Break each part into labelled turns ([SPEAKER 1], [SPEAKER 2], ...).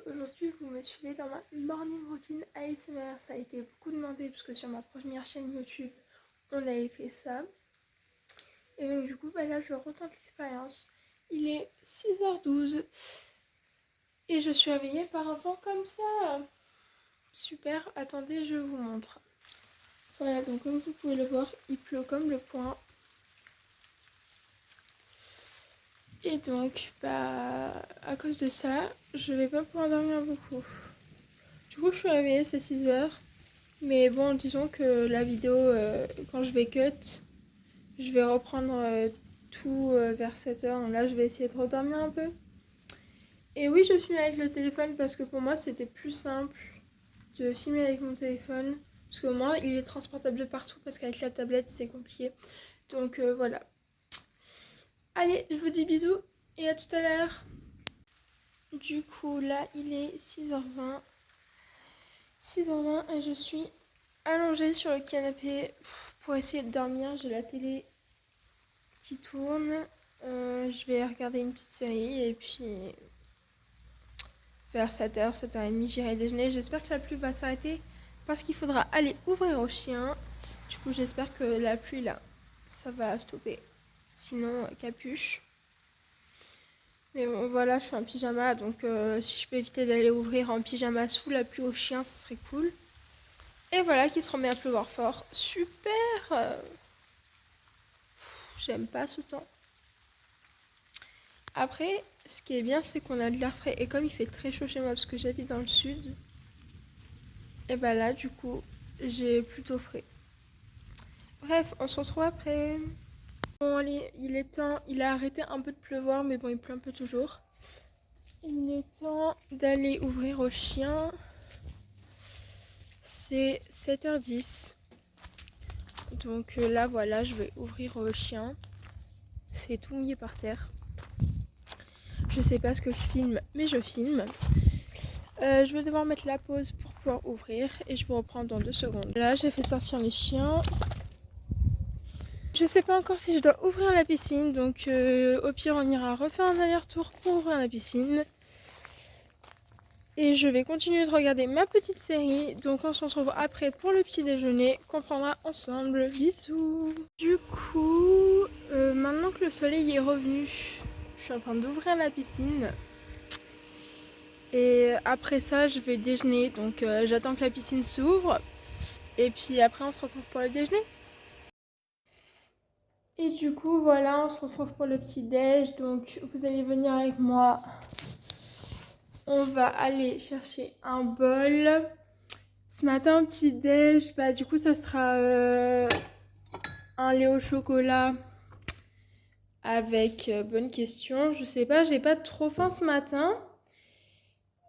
[SPEAKER 1] aujourd'hui vous me suivez dans ma morning routine ASMR. Ça a été beaucoup demandé parce que sur ma première chaîne YouTube on avait fait ça. Et donc du coup là je retente l'expérience. Il est 6h12 et je suis réveillée par un temps comme ça. Super, attendez je vous montre. Voilà, donc comme vous pouvez le voir, il pleut comme le poing. Et donc à cause de ça, je vais pas pouvoir dormir beaucoup. Du coup je suis réveillée, c'est 6h. Mais bon, disons que la vidéo, quand je vais cut, je vais reprendre tout vers 7h. Donc là, je vais essayer de redormir un peu. Et oui, je filme avec le téléphone parce que pour moi, c'était plus simple de filmer avec mon téléphone. Parce que moi, il est transportable de partout parce qu'avec la tablette, c'est compliqué. Donc voilà. Allez, je vous dis bisous et à tout à l'heure. Du coup, là, il est 6h20. 6h20 et je suis allongée sur le canapé pour essayer de dormir. J'ai la télé qui tourne. Je vais regarder une petite série et puis vers 7h, 7h30, j'irai déjeuner. J'espère que la pluie va s'arrêter parce qu'il faudra aller ouvrir aux chiens. Du coup, j'espère que la pluie là, ça va stopper. Sinon, capuche. Mais bon, voilà, je suis en pyjama donc si je peux éviter d'aller ouvrir en pyjama sous la pluie aux chiens, ce serait cool. Et voilà, qu'il se remet à pleuvoir fort. Super. J'aime pas ce temps. Après, ce qui est bien, c'est qu'on a de l'air frais. Et comme il fait très chaud chez moi, parce que j'habite dans le sud, et bah là, du coup, j'ai plutôt frais. Bref, on se retrouve après. Bon, allez, il est temps. Il a arrêté un peu de pleuvoir, mais bon, il pleut un peu toujours. Il est temps d'aller ouvrir aux chiens. C'est 7h10. Donc là, voilà, je vais ouvrir aux chiens. C'est tout mouillé par terre. Je sais pas ce que je filme, mais je filme. Je vais devoir mettre la pause pour pouvoir ouvrir et je vous reprends dans 2 secondes. Là, j'ai fait sortir les chiens. Je sais pas encore si je dois ouvrir la piscine, donc au pire, on ira refaire un aller-retour pour ouvrir la piscine. Et je vais continuer de regarder ma petite série. Donc on se retrouve après pour le petit déjeuner qu'on prendra ensemble. Bisous. Du coup, maintenant que le soleil est revenu, je suis en train d'ouvrir la piscine. Et après ça, je vais déjeuner. Donc j'attends que la piscine s'ouvre. Et puis après, on se retrouve pour le déjeuner. Et du coup, voilà, on se retrouve pour le petit déj. Donc vous allez venir avec moi. On va aller chercher un bol. Ce matin, petit déj, du coup, ça sera un lait au chocolat avec bonne question. Je sais pas, j'ai pas trop faim ce matin.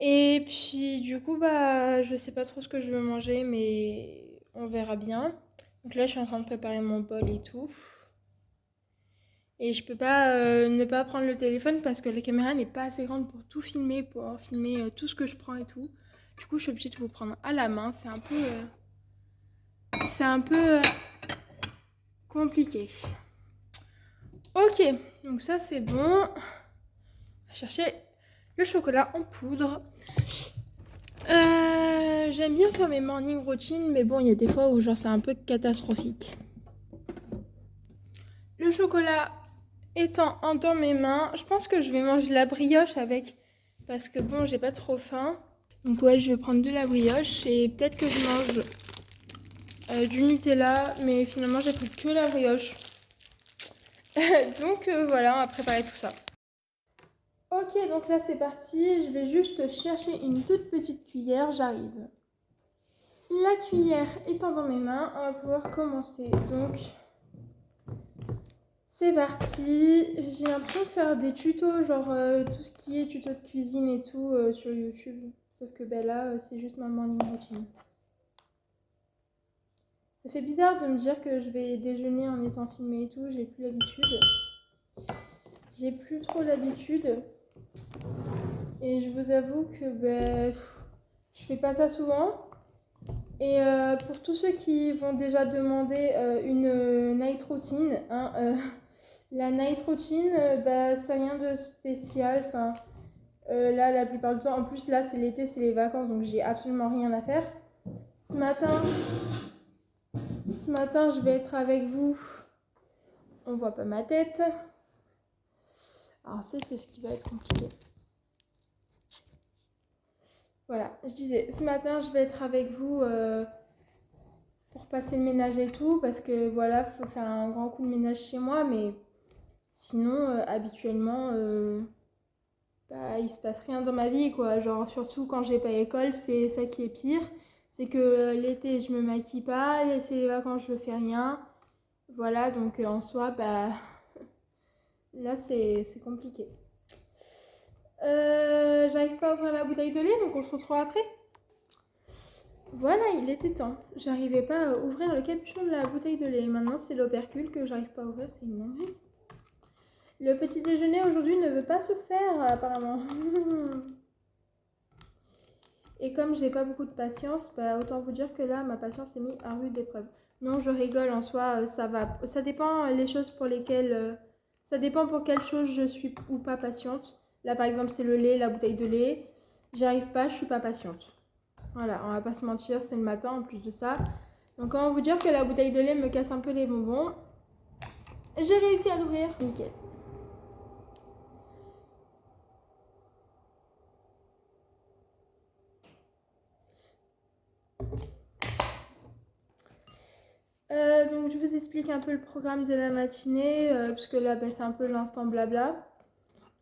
[SPEAKER 1] Et puis, du coup, je sais pas trop ce que je veux manger, mais on verra bien. Donc là, je suis en train de préparer mon bol et tout. Et je peux pas ne pas prendre le téléphone parce que la caméra n'est pas assez grande pour tout filmer, pour filmer tout ce que je prends et tout. Du coup, je suis obligée de vous prendre à la main. C'est un peu compliqué. Ok, donc ça c'est bon. On va chercher le chocolat en poudre. J'aime bien faire mes morning routines, mais bon, il y a des fois où genre c'est un peu catastrophique. Le chocolat étant dans mes mains, je pense que je vais manger la brioche avec, parce que bon, j'ai pas trop faim. Donc ouais, je vais prendre de la brioche et peut-être que je mange du Nutella, mais finalement j'ai pris que la brioche. Donc voilà, on va préparer tout ça. Ok, donc là c'est parti. Je vais juste chercher une toute petite cuillère, j'arrive. La cuillère étant dans mes mains, on va pouvoir commencer. Donc c'est parti. J'ai l'impression de faire des tutos, genre tout ce qui est tuto de cuisine et tout sur YouTube. Sauf que là, c'est juste ma morning routine. Ça fait bizarre de me dire que je vais déjeuner en étant filmée et tout. J'ai plus l'habitude. J'ai plus trop l'habitude. Et je vous avoue que je fais pas ça souvent. Et pour tous ceux qui vont déjà demander une night routine, la night routine, c'est rien de spécial. Enfin, Là, la plupart du temps, en plus là c'est l'été, c'est les vacances, donc j'ai absolument rien à faire. Ce matin, je vais être avec vous. On voit pas ma tête. Alors ça, c'est ce qui va être compliqué. Voilà, je disais, ce matin, je vais être avec vous pour passer le ménage et tout, parce que voilà, faut faire un grand coup de ménage chez moi, mais sinon, habituellement, bah, il se passe rien dans ma vie, quoi. Genre, surtout quand j'ai pas école, c'est ça qui est pire. C'est que l'été, je me maquille pas, c'est les vacances, je fais rien. Voilà, donc en soi, bah, là, c'est compliqué. J'arrive pas à ouvrir la bouteille de lait, donc on se retrouve après. Voilà, il était temps. J'arrivais pas à ouvrir le capuchon de la bouteille de lait. Maintenant, c'est l'opercule que j'arrive pas à ouvrir, c'est une dinguerie. Le petit déjeuner aujourd'hui ne veut pas se faire, apparemment. Et comme j'ai pas beaucoup de patience, bah, autant vous dire que là, ma patience est mise à rude épreuve. Non, je rigole, en soi, ça va. Ça dépend les choses pour lesquelles... ça dépend pour quelle chose je suis ou pas patiente. Là, par exemple, c'est le lait, la bouteille de lait. J'y arrive pas, je suis pas patiente. Voilà, on va pas se mentir, c'est le matin en plus de ça. Donc, comment vous dire que la bouteille de lait me casse un peu les bonbons. J'ai réussi à l'ouvrir. Nickel. Donc je vous explique un peu le programme de la matinée, parce que là bah, c'est un peu l'instant blabla.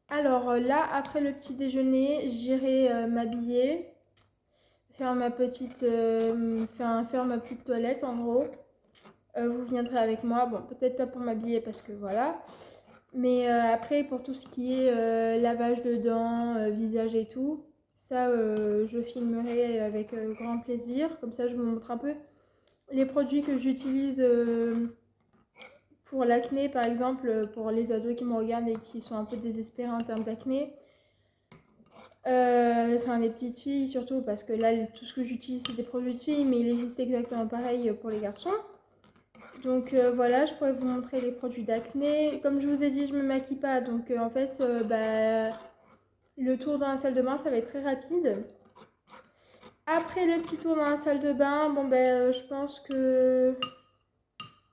[SPEAKER 1] Alors là, après le petit déjeuner, j'irai m'habiller, faire ma petite toilette en gros. Vous viendrez avec moi, bon peut-être pas pour m'habiller parce que voilà. Mais après pour tout ce qui est lavage de dents, visage et tout, ça je filmerai avec grand plaisir. Comme ça je vous montre un peu les produits que j'utilise pour l'acné, par exemple, pour les ados qui me regardent et qui sont un peu désespérés en termes d'acné. Enfin, les petites filles surtout, parce que là, tout ce que j'utilise, c'est des produits de filles, mais il existe exactement pareil pour les garçons. Donc voilà, je pourrais vous montrer les produits d'acné. Comme je vous ai dit, je me maquille pas, donc en fait, bah, le tour dans la salle de bain, ça va être très rapide. Après le petit tour dans la salle de bain, bon ben, je pense que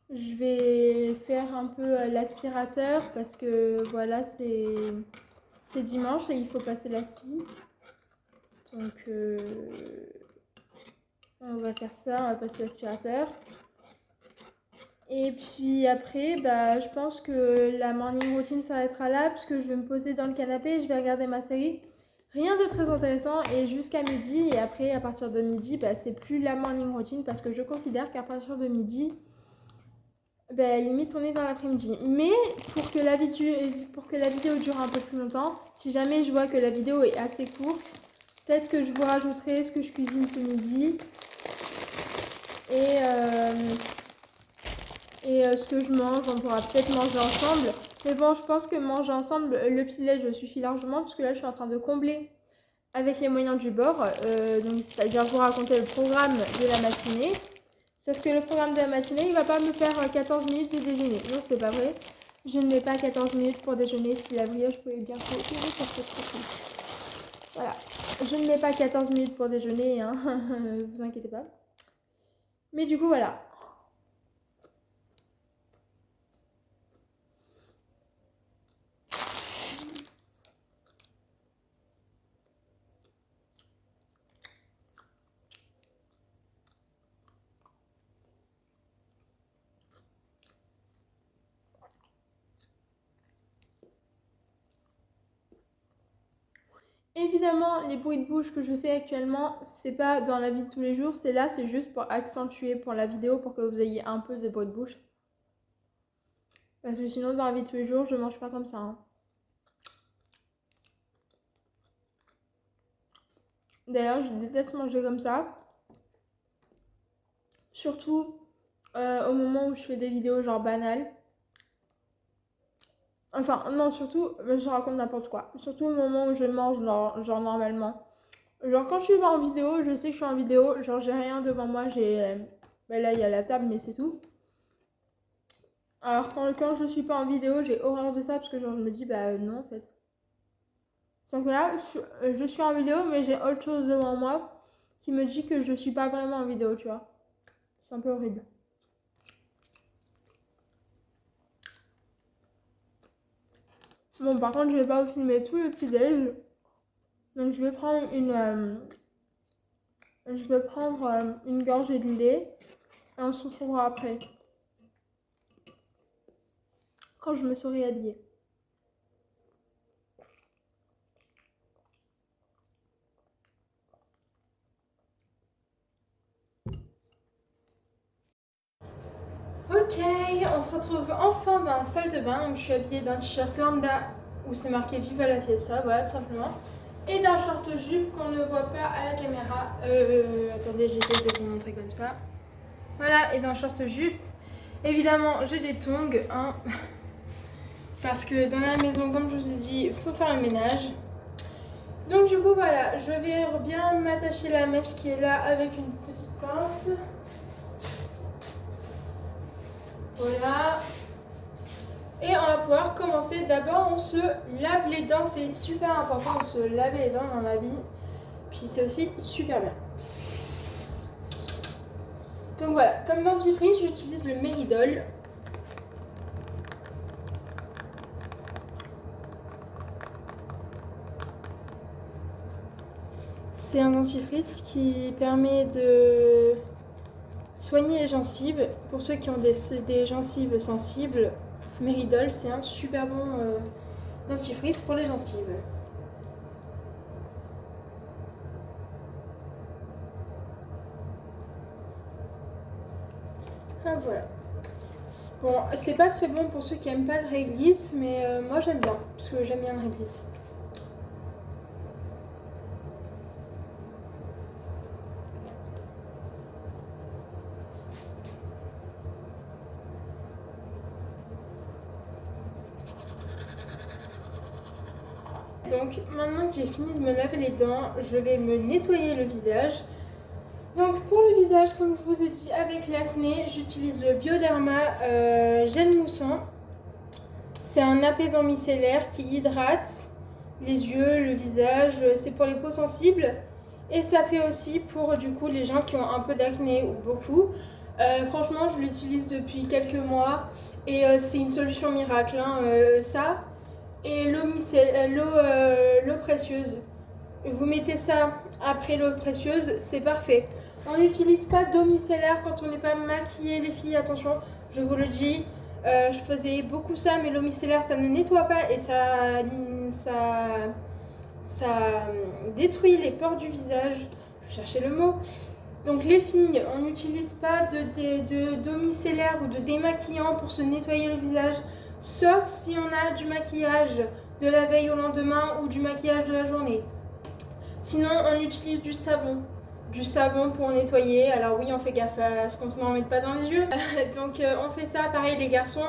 [SPEAKER 1] je vais faire un peu l'aspirateur parce que voilà, c'est dimanche et il faut passer l'aspi. Donc on va faire ça, on va passer l'aspirateur. Et puis après, bah, je pense que la morning routine s'arrêtera là parce que je vais me poser dans le canapé et je vais regarder ma série. Rien de très intéressant et jusqu'à midi. Et après, à partir de midi, bah, c'est plus la morning routine parce que je considère qu'à partir de midi, ben, limite on est dans l'après-midi. Mais pour que la vidéo dure un peu plus longtemps, si jamais je vois que la vidéo est assez courte, peut-être que je vous rajouterai ce que je cuisine ce midi et ce que je mange. On pourra peut-être manger ensemble. Mais bon, je pense que manger ensemble, le petit-déj suffit largement parce que là je suis en train de combler avec les moyens du bord. Donc c'est-à-dire vous raconter le programme de la matinée. Sauf que le programme de la matinée, il va pas me faire 14 minutes de déjeuner. Non, c'est pas vrai. Je ne mets pas 14 minutes pour déjeuner. Si la brioche pouvait bien courir, ça serait trop cool. Voilà. Je ne mets pas 14 minutes pour déjeuner, hein. Vous inquiétez pas. Mais du coup, voilà. Évidemment, les bruits de bouche que je fais actuellement, c'est pas dans la vie de tous les jours, c'est là, c'est juste pour accentuer pour la vidéo, pour que vous ayez un peu de bruit de bouche. Parce que sinon, dans la vie de tous les jours, je mange pas comme ça, hein. D'ailleurs, je déteste manger comme ça. Surtout au moment où je fais des vidéos genre banales. Enfin, non, surtout, je raconte n'importe quoi. Surtout au moment où je mange, genre normalement. Genre quand je suis pas en vidéo, je sais que je suis en vidéo. Genre j'ai rien devant moi, ben là, il y a la table, mais c'est tout. Alors quand je suis pas en vidéo, j'ai horreur de ça parce que genre je me dis, bah non en fait. Donc là, je suis en vidéo, mais j'ai autre chose devant moi qui me dit que je suis pas vraiment en vidéo, tu vois. C'est un peu horrible. Bon, par contre, je vais pas vous filmer tout le petit déj. Donc, je vais prendre une gorgée de lait et on se retrouvera après, quand je me serai habillée. Ok, on se retrouve enfin dans la salle de bain. Donc, je suis habillée d'un t-shirt lambda où c'est marqué Viva la Fiesta, voilà, tout simplement. Et d'un short jupe qu'on ne voit pas à la caméra. Attendez, j'essaie de vous montrer comme ça. Voilà, et d'un short jupe. Évidemment, j'ai des tongs, hein, parce que dans la maison, comme je vous ai dit, il faut faire le ménage. Donc du coup, voilà, je vais bien m'attacher la mèche qui est là avec une petite pince. Voilà. Et on va pouvoir commencer. D'abord, on se lave les dents. C'est super important de se laver les dents dans la vie. Puis c'est aussi super bien. Donc voilà, comme dentifrice, j'utilise le Meridol. C'est un dentifrice qui permet de soigner les gencives. Pour ceux qui ont des gencives sensibles, Meridol, c'est un super bon dentifrice pour les gencives. Ah voilà. Bon, c'est pas très bon pour ceux qui aiment pas le réglisse, mais moi j'aime bien, parce que j'aime bien le réglisse. Donc maintenant que j'ai fini de me laver les dents, je vais me nettoyer le visage. Donc pour le visage, comme je vous ai dit, avec l'acné, j'utilise le Bioderma gel moussant. C'est un apaisant micellaire qui hydrate les yeux, le visage, c'est pour les peaux sensibles. Et ça fait aussi pour du coup les gens qui ont un peu d'acné ou beaucoup. Franchement, je l'utilise depuis quelques mois et c'est une solution miracle, hein, ça. Et l'eau précieuse. Vous mettez ça après l'eau précieuse, c'est parfait. On n'utilise pas d'eau micellaire quand on n'est pas maquillé, les filles, attention, je vous le dis. Je faisais beaucoup ça, mais l'eau micellaire, ça ne nettoie pas et ça détruit les pores du visage. Je cherchais le mot. Donc les filles, on n'utilise pas d'eau micellaire ou de démaquillant pour se nettoyer le visage, sauf si on a du maquillage de la veille au lendemain ou du maquillage de la journée. Sinon, on utilise du savon pour nettoyer. Alors oui, on fait gaffe à ce qu'on n'en mette pas dans les yeux. Donc on fait ça, pareil les garçons,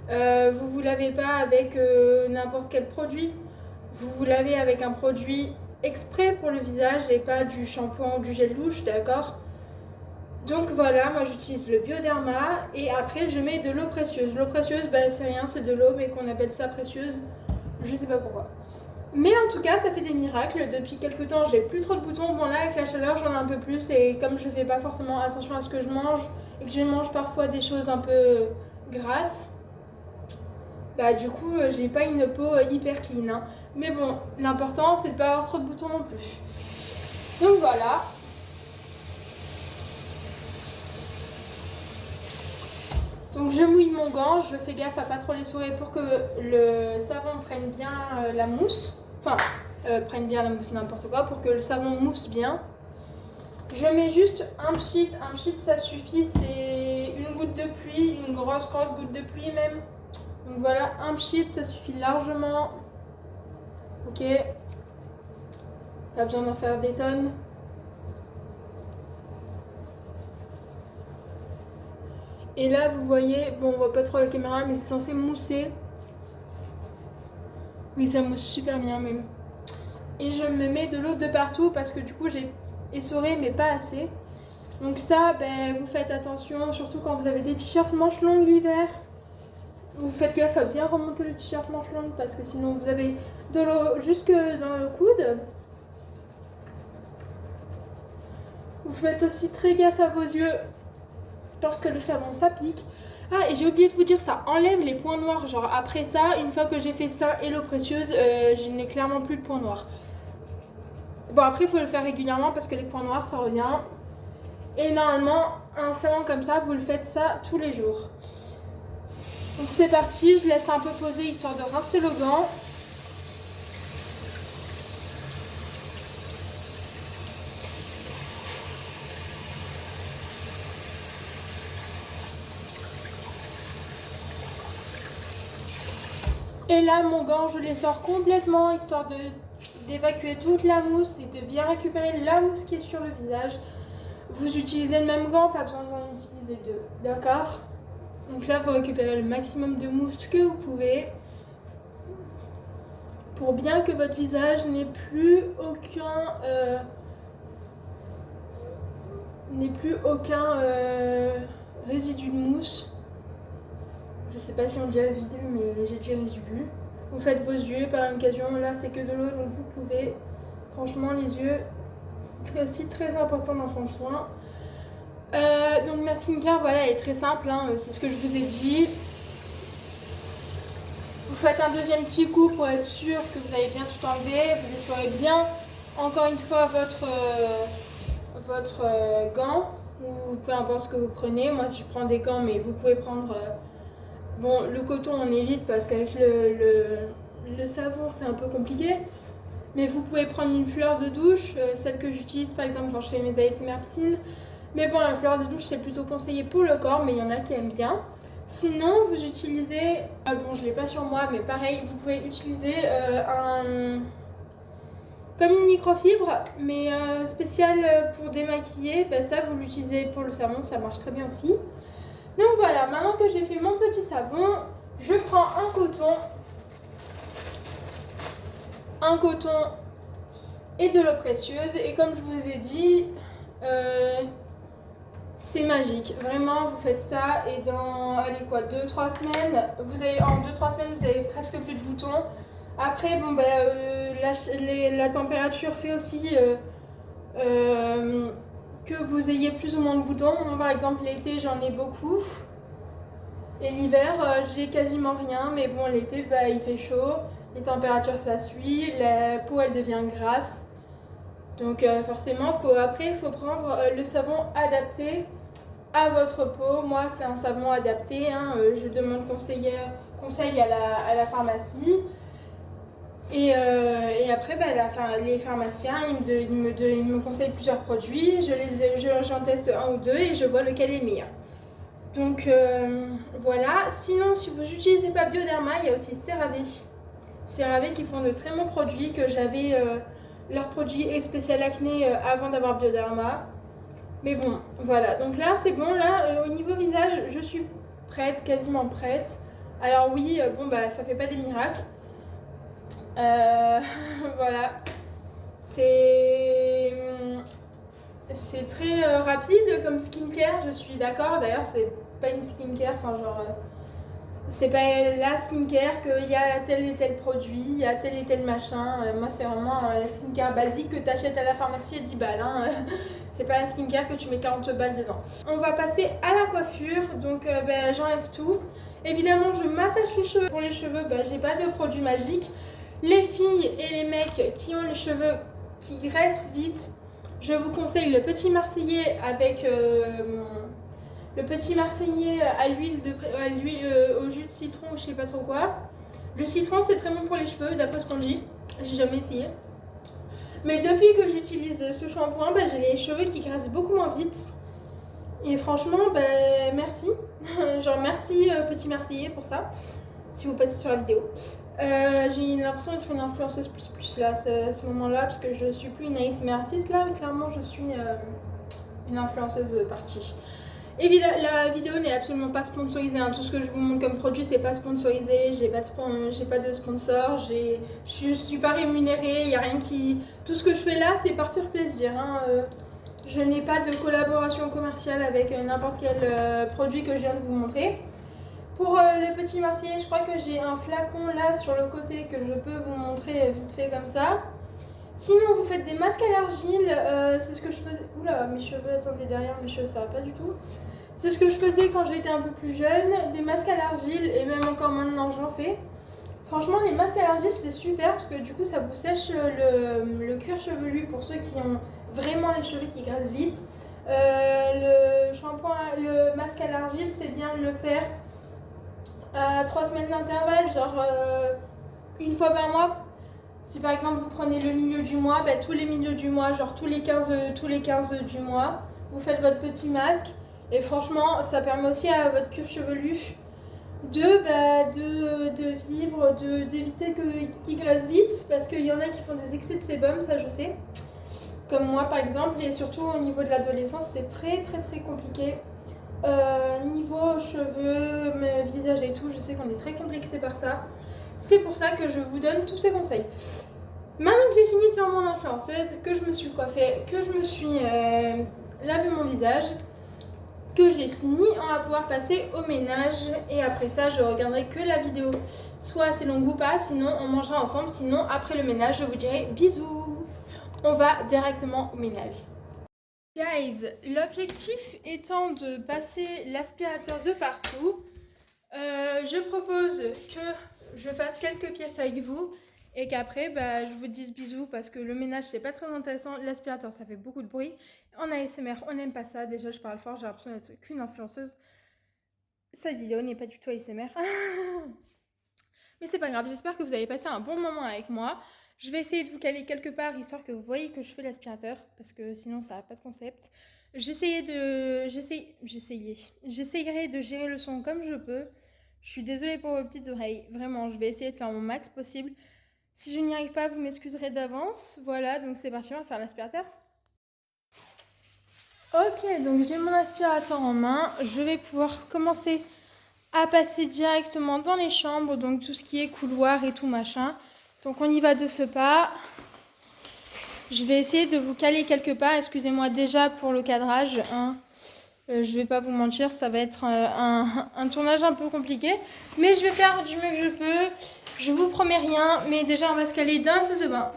[SPEAKER 1] vous lavez pas avec n'importe quel produit. Vous lavez avec un produit exprès pour le visage et pas du shampoing ou du gel douche, d'accord? Donc voilà, moi j'utilise le Bioderma et après je mets de l'eau précieuse. L'eau précieuse, bah, c'est rien, c'est de l'eau mais qu'on appelle ça précieuse. Je sais pas pourquoi. Mais en tout cas, ça fait des miracles. Depuis quelques temps, j'ai plus trop de boutons. Bon là, avec la chaleur, j'en ai un peu plus et comme je fais pas forcément attention à ce que je mange et que je mange parfois des choses un peu grasses, bah du coup, j'ai pas une peau hyper clean, hein. Mais bon, l'important, c'est de pas avoir trop de boutons non plus. Donc voilà. Donc je mouille mon gant, je fais gaffe à pas trop les sourire pour que le savon prenne bien la mousse. Enfin, prenne bien la mousse, n'importe quoi, pour que le savon mousse bien. Je mets juste un pchit ça suffit, c'est une goutte de pluie, une grosse goutte de pluie même. Donc voilà, un pchit ça suffit largement. Ok, pas besoin d'en faire des tonnes. Et là, vous voyez, bon, on voit pas trop la caméra, mais c'est censé mousser. Oui, ça mousse super bien même. Et je me mets de l'eau de partout parce que du coup, j'ai essoré, mais pas assez. Donc ça, ben, vous faites attention, surtout quand vous avez des t-shirts manches longues l'hiver. Vous faites gaffe à bien remonter le t-shirt manches longues parce que sinon vous avez de l'eau jusque dans le coude. Vous faites aussi très gaffe à vos yeux lorsque le savon s'applique. Ah, et j'ai oublié de vous dire, ça enlève les points noirs. Genre après ça, une fois que j'ai fait ça et l'eau précieuse, je n'ai clairement plus de points noirs. Bon, après il faut le faire régulièrement parce que les points noirs ça revient. Et normalement, un savon comme ça, vous le faites ça tous les jours. Donc c'est parti, je laisse un peu poser histoire de rincer le gant. Et là, mon gant, je les sors complètement, histoire d'évacuer toute la mousse et de bien récupérer la mousse qui est sur le visage. Vous utilisez le même gant, pas besoin d'en utiliser deux, d'accord? Donc là, vous récupérez le maximum de mousse que vous pouvez pour bien que votre visage n'ait plus aucun résidu de mousse. Je sais pas si on dit résidu, mais j'ai dit résidu. Vous faites vos yeux par l'occasion, là c'est que de l'eau, donc vous pouvez. Franchement, les yeux, c'est aussi très important d'en prendre soin. Donc ma skincare, voilà, elle est très simple, hein, c'est ce que je vous ai dit. Vous faites un deuxième petit coup pour être sûr que vous avez bien tout enlevé. Vous essorez bien, encore une fois, votre gant, ou peu importe ce que vous prenez. Moi, je prends des gants, mais vous pouvez prendre... bon, le coton, on évite parce qu'avec le savon, c'est un peu compliqué. Mais vous pouvez prendre une fleur de douche, celle que j'utilise par exemple quand je fais mes ASMR piscine. Mais bon, la fleur de douche, c'est plutôt conseillé pour le corps, mais il y en a qui aiment bien. Sinon, vous utilisez... bon, je ne l'ai pas sur moi, mais pareil, vous pouvez utiliser comme une microfibre, mais spéciale pour démaquiller. Ben, ça, vous l'utilisez pour le savon, ça marche très bien aussi. Donc voilà, maintenant que j'ai fait mon petit savon, je prends un coton et de l'eau précieuse. Et comme je vous ai dit, c'est magique. Vraiment, vous faites ça et dans, allez quoi, 2-3 semaines, en 2-3 semaines, vous avez presque plus de boutons. Après, bon, la température fait aussi que vous ayez plus ou moins de boutons. Moi, par exemple, l'été, j'en ai beaucoup. Et l'hiver, j'ai quasiment rien. Mais bon, l'été, il fait chaud. Les températures, ça suit. La peau, elle devient grasse. Donc forcément, il faut prendre le savon adapté à votre peau. Moi, c'est un savon adapté. Hein. Je demande conseil à la pharmacie. Et après, les pharmaciens, ils me conseillent plusieurs produits. J'en teste un ou deux et je vois lequel est le meilleur. Donc voilà. Sinon, si vous n'utilisez pas Bioderma, il y a aussi CeraVe. CeraVe qui font de très bons produits, que j'avais leur produit spécial acné avant d'avoir Bioderma. Mais bon, voilà. Donc là, c'est bon. Là, au niveau visage, je suis prête, quasiment prête. Alors oui, ça fait pas des miracles. Voilà. C'est très rapide comme skincare, je suis d'accord. D'ailleurs, c'est pas une skincare, c'est pas la skincare qu'il y a tel et tel produit, il y a tel et tel machin. Moi, c'est vraiment la skincare basique que tu achètes à la pharmacie à 10 balles. Hein. C'est pas la skincare que tu mets 40 balles dedans. On va passer à la coiffure. Donc, j'enlève tout. Évidemment, je m'attache les cheveux. Pour les cheveux, j'ai pas de produit magique. Les filles et les mecs qui ont les cheveux qui graissent vite, je vous conseille le petit marseillais avec le petit marseillais à l'huile au jus de citron ou je sais pas trop quoi. Le citron, c'est très bon pour les cheveux d'après ce qu'on dit. J'ai jamais essayé. Mais depuis que j'utilise ce shampoing, j'ai les cheveux qui graissent beaucoup moins vite. Et franchement, merci. Genre merci petit marseillais pour ça, si vous passez sur la vidéo. J'ai l'impression d'être une influenceuse plus là, à ce moment-là, parce que je suis plus une ASMR artiste là, mais clairement je suis une influenceuse partie. Évidemment, la vidéo n'est absolument pas sponsorisée, hein. Tout ce que je vous montre comme produit, c'est pas sponsorisé, j'ai pas de sponsor, je suis pas rémunérée, il y a rien qui... Tout ce que je fais là, c'est par pur plaisir, hein. Je n'ai pas de collaboration commerciale avec n'importe quel produit que je viens de vous montrer. Pour le petit marseillais, je crois que j'ai un flacon là sur le côté que je peux vous montrer vite fait comme ça. Sinon, vous faites des masques à l'argile, c'est ce que je faisais. Oula, mes cheveux, attendez, derrière mes cheveux, ça va pas du tout. C'est ce que je faisais quand j'étais un peu plus jeune, des masques à l'argile, et même encore maintenant j'en fais. Franchement, les masques à l'argile, c'est super parce que du coup, ça vous sèche le cuir chevelu pour ceux qui ont vraiment les cheveux qui graissent vite. Le shampoing, le masque à l'argile, c'est bien de le faire à 3 semaines d'intervalle, genre une fois par mois. Si par exemple vous prenez le milieu du mois, bah, tous les milieux du mois, genre tous les 15 du mois, vous faites votre petit masque. Et franchement, ça permet aussi à votre cuir chevelu de vivre, d'éviter qu'il graisse vite. Parce qu'il y en a qui font des excès de sébum, ça je sais. Comme moi par exemple. Et surtout au niveau de l'adolescence, c'est très très très compliqué. Niveau cheveux, visage et tout, je sais qu'on est très complexé par ça. C'est pour ça que je vous donne tous ces conseils. Maintenant que j'ai fini de faire mon influenceuse, que je me suis coiffée, que je me suis lavé mon visage, que j'ai fini, on va pouvoir passer au ménage. Et après ça, je regarderai que la vidéo soit assez longue ou pas, sinon on mangera ensemble. Sinon, après le ménage, je vous dirai bisous. On va directement au ménage. Guys, l'objectif étant de passer l'aspirateur de partout, je propose que je fasse quelques pièces avec vous et qu'après je vous dise bisous parce que le ménage c'est pas très intéressant, l'aspirateur ça fait beaucoup de bruit. En ASMR on n'aime pas ça, déjà je parle fort, j'ai l'impression d'être qu'une influenceuse. Cette vidéo n'est pas du tout ASMR. Mais c'est pas grave, j'espère que vous avez passé un bon moment avec moi. Je vais essayer de vous caler quelque part histoire que vous voyez que je fais l'aspirateur parce que sinon ça n'a pas de concept. J'essayerai de gérer le son comme je peux. Je suis désolée pour vos petites oreilles, vraiment, je vais essayer de faire mon max possible. Si je n'y arrive pas, vous m'excuserez d'avance. Voilà, donc c'est parti, on va faire l'aspirateur. Ok, donc j'ai mon aspirateur en main. Je vais pouvoir commencer à passer directement dans les chambres, donc tout ce qui est couloir et tout machin. Donc on y va de ce pas. Je vais essayer de vous caler quelque part. Excusez-moi déjà pour le cadrage. Hein. Je vais pas vous mentir, ça va être un tournage un peu compliqué. Mais je vais faire du mieux que je peux. Je vous promets rien, mais déjà on va se caler d'un salle de bain.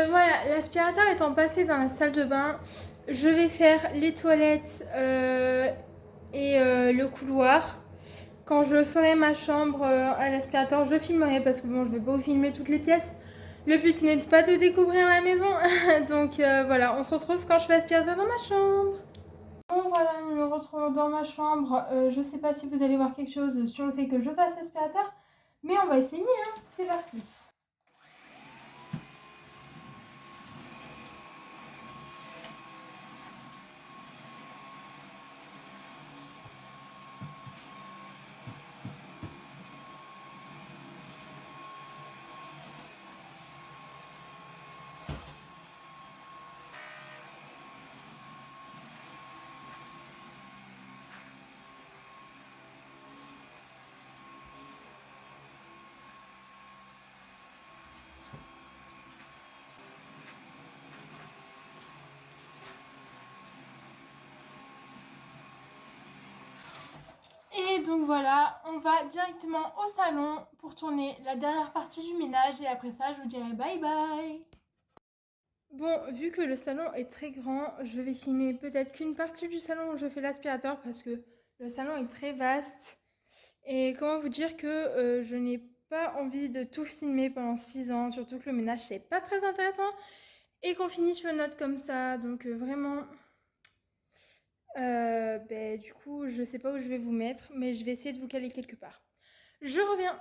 [SPEAKER 1] Voilà, l'aspirateur étant passé dans la salle de bain, je vais faire les toilettes et le couloir. Quand je ferai ma chambre à l'aspirateur, je filmerai parce que bon, je vais pas vous filmer toutes les pièces. Le but n'est pas de découvrir la maison. Donc voilà, on se retrouve quand je fais l'aspirateur dans ma chambre. Bon voilà, nous nous retrouvons dans ma chambre. Je sais pas si vous allez voir quelque chose sur le fait que je fasse l'aspirateur, mais on va essayer, hein. C'est parti. Donc voilà, on va directement au salon pour tourner la dernière partie du ménage et après ça, je vous dirai bye bye. Bon, vu que le salon est très grand, je vais filmer peut-être qu'une partie du salon où je fais l'aspirateur parce que le salon est très vaste. Et comment vous dire que je n'ai pas envie de tout filmer pendant 6 ans, surtout que le ménage c'est pas très intéressant et qu'on finit sur une note comme ça. Donc vraiment, du coup, je sais pas où je vais vous mettre, mais je vais essayer de vous caler quelque part. Je reviens.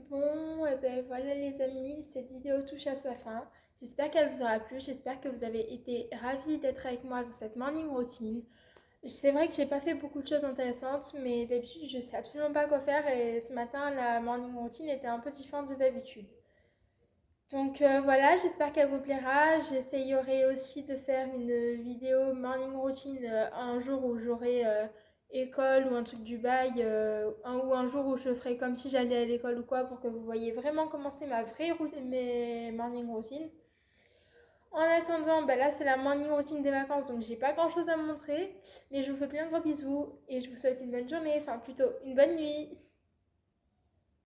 [SPEAKER 1] Bon, et ben voilà les amis, cette vidéo touche à sa fin. J'espère qu'elle vous aura plu, j'espère que vous avez été ravis d'être avec moi dans cette morning routine. C'est vrai que j'ai pas fait beaucoup de choses intéressantes, mais d'habitude je sais absolument pas quoi faire et ce matin la morning routine était un peu différente de d'habitude. Donc voilà, j'espère qu'elle vous plaira. J'essayerai aussi de faire une vidéo morning routine un jour où j'aurai école ou un truc du bail, ou un jour où je ferai comme si j'allais à l'école ou quoi pour que vous voyez vraiment comment c'est ma vraie routine, mes morning routine. En attendant, là c'est la morning routine des vacances donc j'ai pas grand chose à montrer, mais je vous fais plein de gros bisous et je vous souhaite une bonne journée, enfin plutôt une bonne nuit.